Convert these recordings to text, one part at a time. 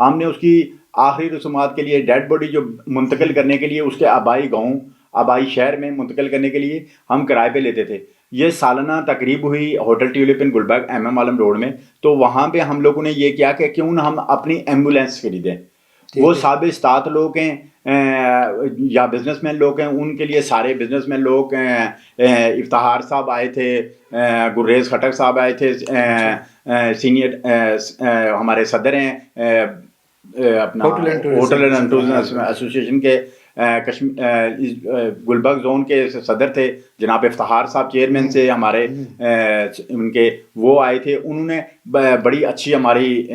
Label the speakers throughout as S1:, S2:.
S1: ہم نے اس کی آخری رسومات کے لیے ڈیڈ باڈی جو منتقل کرنے کے لیے اس کے آبائی گاؤں آبائی شہر میں منتقل کرنے کے لیے ہم کرائے پہ لیتے تھے. یہ سالانہ تقریب ہوئی ہوٹل ٹیولپ ان گلبرگ ایم ایم عالم روڈ میں. تو وہاں پہ ہم لوگوں نے یہ کیا کہ کیوں نہ ہم اپنی ایمبولینس خریدیں. وہ صاحب استطاعت لوگ ہیں یا بزنس مین لوگ ہیں, ان کے لیے سارے بزنس مین لوگ افتخار صاحب آئے تھے, گریز خٹک صاحب آئے تھے, سینئر ہمارے صدر ہیں اپنا ہوٹل اینڈ ٹورزم ایسوسیشن کے گلبرگ زون کے صدر تھے جناب افتخار صاحب, چیئرمین سے ہمارے ان کے, وہ آئے تھے. انہوں نے بڑی اچھی ہماری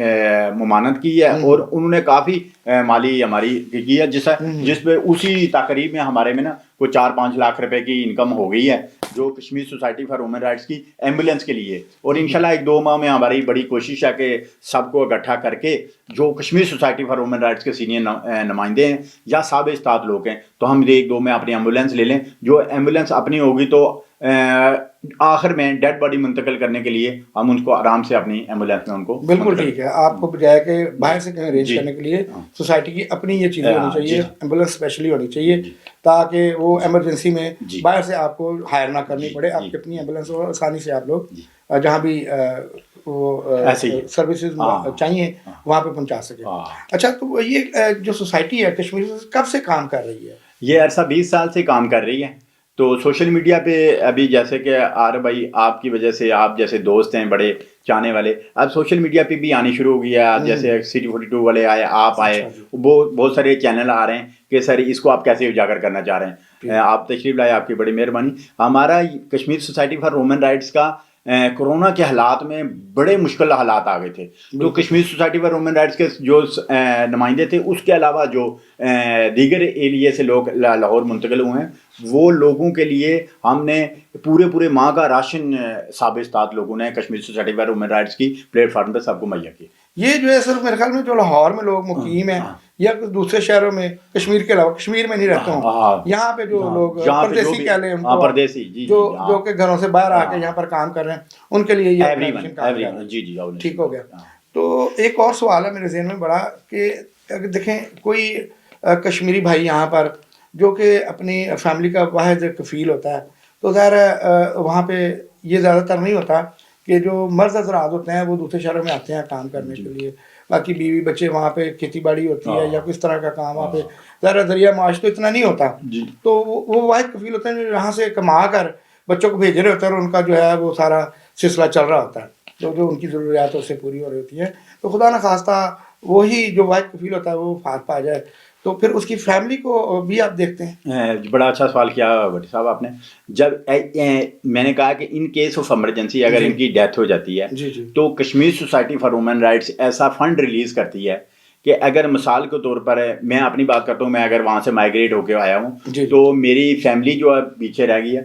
S1: ممانت کی ہے اور انہوں نے کافی مالی ہماری کی ہے جس پہ اسی تقریب میں ہمارے میں نا کوئی 4-5 لاکھ روپے کی انکم ہو گئی ہے جو Kashmir society for women rights کی ایمبولینس کے لیے. اور انشاءاللہ 1-2 ماہ میں ہماری بڑی کوشش ہے کہ سب کو اکٹھا کر کے جو Kashmir society for women rights کے سینئر نمائندے ہیں یا صاحب استطاعت لوگ ہیں تو ہم 1-2 میں اپنی ایمبولینس لے لیں. جو ایمبولینس اپنی ہوگی تو آخر میں ڈیڈ باڈی منتقل کرنے کے لیے ہم ان کو آرام سے اپنی ایمبولینس میں ان کو
S2: بالکل ٹھیک ہے. آپ کو بجائے کہ باہر سے کہیں ارینج کرنے کے لیے سوسائٹی کی اپنی یہ چیزیں ہونی چاہیے, ایمبولینس اسپیشلی ہونی چاہیے تاکہ وہ ایمرجنسی میں باہر سے آپ کو ہائر نہ کرنی پڑے. آپ کی اپنی ایمبولینس ہو, آسانی سے آپ لوگ جہاں بھی وہ سروسز چاہیے وہاں پہ پہنچا سکیں. اچھا, تو یہ جو سوسائٹی ہے کشمیر کب سے کام کر رہی ہے؟
S1: یہ عرصہ 20 سال سے کام کر رہی ہے. تو سوشل میڈیا پہ ابھی جیسے کہ عارف بھائی آپ کی وجہ سے, آپ جیسے دوست ہیں بڑے چاہنے والے, اب سوشل میڈیا پہ بھی آنی شروع ہو گیا. جیسے City 42 والے آئے, آپ آئے, بہت سارے چینل آ رہے ہیں کہ سر اس کو آپ کیسے اجاگر کرنا چاہ رہے ہیں. آپ تشریف لائے, آپ کی بڑی مہربانی. ہمارا Kashmir society for women rights کا کرونا کے حالات میں بڑے مشکل حالات آ گئے تھے. تو Kashmir society for women rights کے جو نمائندے تھے, اس کے علاوہ جو دیگر ایریے سے لوگ لاہور منتقل ہوئے ہیں, وہ لوگوں کے لیے ہم نے پورے ماہ کا راشن صاحب استطاعت لوگوں نے Kashmir society for women rights کی پلیٹ فارم پہ سب کو مہیا کی.
S2: یہ جو ہے سر میرے خیال میں جو لاہور میں لوگ مقیم ہیں یا دوسرے شہروں میں, کشمیر کے علاوہ, کشمیر میں نہیں رہتا ہوں, یہاں پہ جو لوگ پردیسی کہہ لیں ان کو,
S1: پردیسی
S2: جو کہ گھروں سے باہر آ کے یہاں پر کام کر رہے ہیں, ان کے لیے یہ ٹھیک ہو گیا. تو ایک اور سوال ہے میرے ذہن میں بڑا کہ دیکھیں کوئی کشمیری بھائی یہاں پر جو کہ اپنی فیملی کا واحد کفیل ہوتا ہے, تو ظاہر ہے وہاں پہ یہ زیادہ تر نہیں ہوتا کہ جو مرد حضرات ہوتے ہیں وہ دوسرے شہروں میں آتے ہیں کام کرنے کے لیے, باقی بیوی بچے وہاں پہ کھیتی باڑی ہوتی ہے یا کس طرح کا کام وہاں پہ ظاہر ذریعہ معاش تو اتنا نہیں ہوتا. تو وہ واحد کفیل ہوتے ہیں جو یہاں سے کما کر بچوں کو بھیج رہے ہوتے ہیں اور ان کا جو ہے وہ سارا سلسلہ چل رہا ہوتا ہے, جو ان کی ضروریات اس سے پوری ہو رہی ہوتی ہیں. تو خدا نخواستہ وہی جو واحد کفیل ہوتا ہے وہ فات پا جائے تو پھر اس کی فیملی کو بھی آپ دیکھتے ہیں.
S1: بڑا اچھا سوال کیا بھٹی صاحب آپ نے. جب میں نے کہا کہ ان کیس آف ایمرجنسی اگر ان کی ڈیتھ ہو جاتی ہے تو Kashmir society for women rights ایسا فنڈ ریلیز کرتی ہے کہ اگر مثال کے طور پر میں اپنی بات کرتا ہوں, میں اگر وہاں سے مائگریٹ ہو کے آیا ہوں تو میری فیملی جو ہے پیچھے رہ گئی ہے,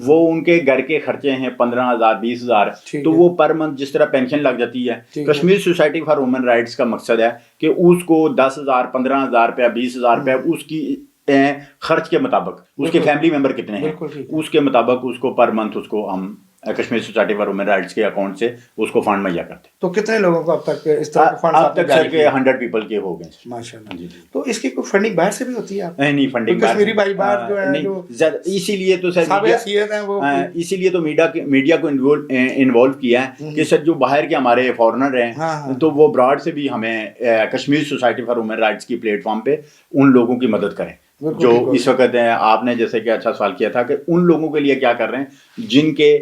S1: وہ ان کے گھر کے خرچے ہیں 15,000 20,000, تو وہ پر منتھ جس طرح پینشن لگ جاتی ہے. Kashmir society for women rights کا مقصد ہے کہ اس کو 10,000 15,000 روپیہ 20,000 روپیہ اس کی خرچ کے مطابق, اس کے فیملی ممبر کتنے ہیں اس کے مطابق اس کو پر منتھ اس کو ہم Kashmir society for women rights کے اکاؤنٹ سے اس کو فنڈ مہیا کرتے ہیں.
S2: تو کتنے لوگوں کو اب تک اس طرح کے فنڈ
S1: اب تک سر کے 100 پیپل کے ہو گئے
S2: ماشاءاللہ. تو اس کی کوئی فنڈنگ باہر سے بھی ہوتی ہے؟
S1: نہیں, فنڈنگ
S2: کشمیری بھائی باہر جو ہے
S1: اسی لیے تو سر اسی لیے تو میڈیا کو انوالو کیا ہے کہ سر جو باہر کے ہمارے فارنر ہیں تو وہ براڈ سے بھی ہمیں Kashmir society for women rights کی پلیٹ فارم پہ ان لوگوں کی مدد کریں جو اس وقت آپ نے جیسے کہ اچھا سوال کیا تھا کہ ان لوگوں کے لیے کیا کر رہے ہیں جن کے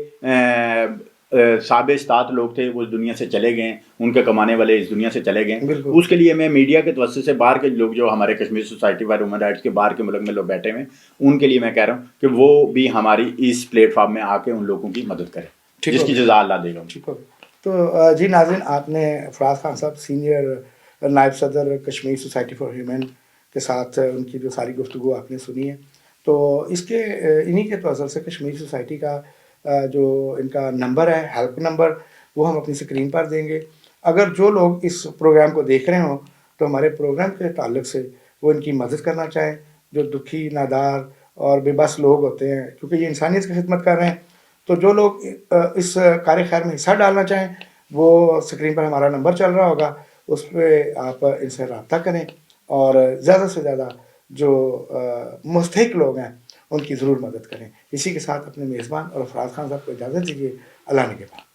S1: صاحب استطاعت لوگ تھے وہ اس دنیا سے چلے گئے, ان کے کمانے والے اس دنیا سے چلے گئے. اس کے لیے میں میڈیا کے توسط سے باہر کے لوگ جو ہمارے Kashmir society for women rights کے باہر کے ملک میں لوگ بیٹھے ہوئے ان کے لیے میں کہہ رہا ہوں کہ وہ بھی ہماری اس پلیٹ فارم میں آ کے ان لوگوں کی مدد کریں جس کی جزا اللہ دے گا.
S2: تو جی ناظرین, آپ نے فراز خان صاحب سینئر نائب صدر کشمیر سوسائٹی فار ویمن کے ساتھ ان کی جو ساری گفتگو آپ نے سنی ہے. تو اس کے انہی کے توسط سے کشمیر سوسائٹی کا جو ان کا نمبر ہے, ہیلپ نمبر, وہ ہم اپنی اسکرین پر دیں گے. اگر جو لوگ اس پروگرام کو دیکھ رہے ہوں تو ہمارے پروگرام کے تعلق سے وہ ان کی مدد کرنا چاہیں, جو دکھی نادار اور بے بس لوگ ہوتے ہیں, کیونکہ یہ انسانیت کی خدمت کر رہے ہیں. تو جو لوگ اس کار خیر میں حصہ ڈالنا چاہیں وہ اسکرین پر ہمارا نمبر چل رہا ہوگا, اس پہ آپ ان سے رابطہ کریں اور زیادہ سے زیادہ جو مستحق لوگ ہیں ان کی ضرور مدد کریں. اسی کے ساتھ اپنے میزبان اور افراز خان صاحب کو اجازت دیجیے. اللہ نگہبان.